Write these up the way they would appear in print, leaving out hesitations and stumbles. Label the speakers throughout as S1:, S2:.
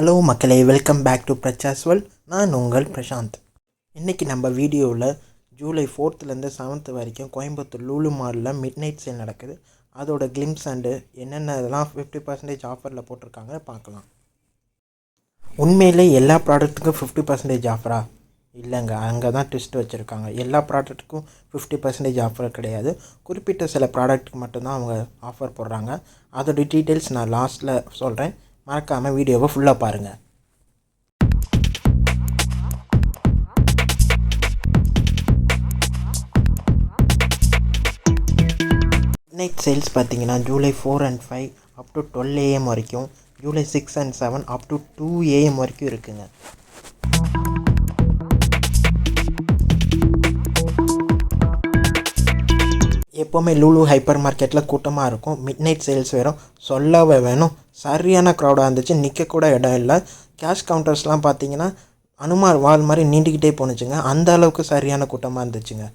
S1: Hello மக்களே, welcome back to பிரச்சாஸ் world. நான் உங்கள் பிரசாந்த். இன்றைக்கி நம்ம வீடியோவில் ஜூலை 4th 7th வரைக்கும் கோயம்புத்தூர் லூலு மாலில் மிட் நைட் சேல் நடக்குது. அதோட கிளிம்ஸ் அண்டு என்னென்ன இதெல்லாம் 50% ஆஃபரில் போட்டிருக்காங்க பார்க்கலாம். உண்மையிலே எல்லா ப்ராடக்ட்டுக்கும் 50% ஆஃபரா? இல்லைங்க, அங்கே தான் ட்விஸ்ட் வச்சுருக்காங்க. எல்லா ப்ராடக்ட்டுக்கும் 50% ஆஃபர் கிடையாது. குறிப்பிட்ட சில ப்ராடக்ட்டுக்கு மட்டும்தான் அவங்க ஆஃபர் போடுறாங்க. அதோட டீட்டெயில்ஸ் நான் லாஸ்ட்டில் சொல்கிறேன். மறக்காமல் வீடியோவை ஃபுல்லாக பாருங்கள். நைட் சேல்ஸ் பார்த்தீங்கன்னா July 4 and 5 up to 12 AM வரைக்கும், July 6 and 7 up to 2 AM வரைக்கும் இருக்குங்க. எப்போவுமே லூலு ஹைப்பர் மார்க்கெட்டில் கூட்டமாக இருக்கும். மிட் நைட் சேல்ஸ் சொல்லவே வேணும். சரியான க்ரௌடாக இருந்துச்சு. நிற்கக்கூட இடம் இல்லை. கேஷ் கவுண்டர்ஸ்லாம் பார்த்தீங்கன்னா அனுமார் வால் மாதிரி நீண்டிக்கிட்டே போணுச்சுங்க. அந்த அளவுக்கு சரியான கூட்டமாக இருந்துச்சுங்க.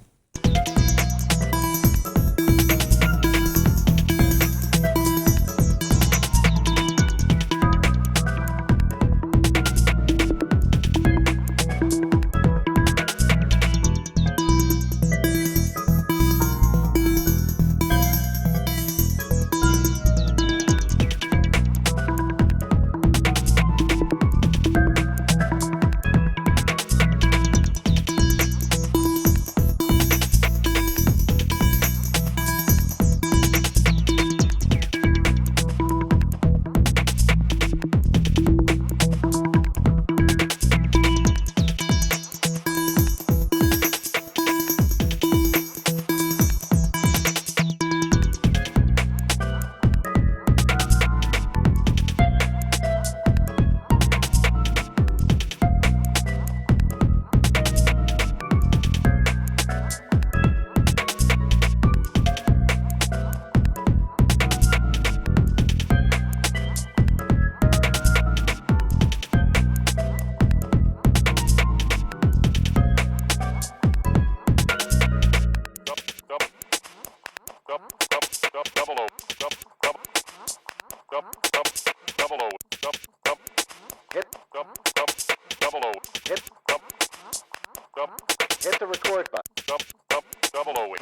S2: Hit the record button.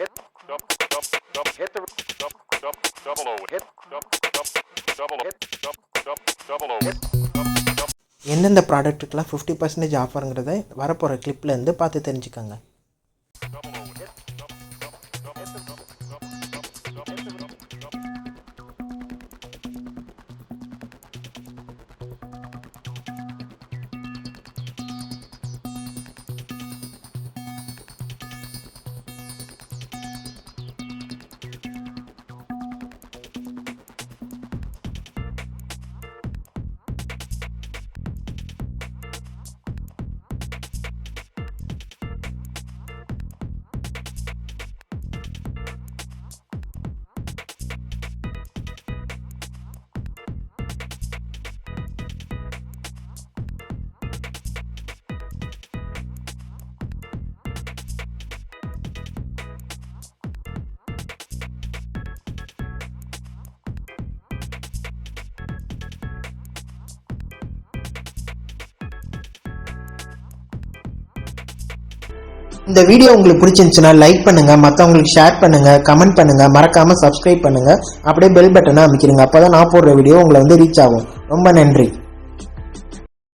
S2: Hit the
S1: எந்தெந்த ப்ராடக்ட்டுக்கெலாம் 50% ஆஃபருங்கிறத வரப்போகிற கிளிப்லேருந்து பார்த்து தெரிஞ்சுக்கோங்க. இந்த வீடியோ உங்களுக்கு பிடிச்சிருந்துச்சுன்னா லைக் பண்ணுங்கள், மற்றவங்களுக்கு ஷேர் பண்ணுங்கள், கமெண்ட் பண்ணுங்கள், மறக்காமல் சப்ஸ்கிரைப் பண்ணுங்கள். அப்படியே பெல் பட்டனை அமைக்கிறீங்க. அப்போ தான் நான் போடுற வீடியோ உங்களை ரீச் ஆகும். ரொம்ப நன்றி.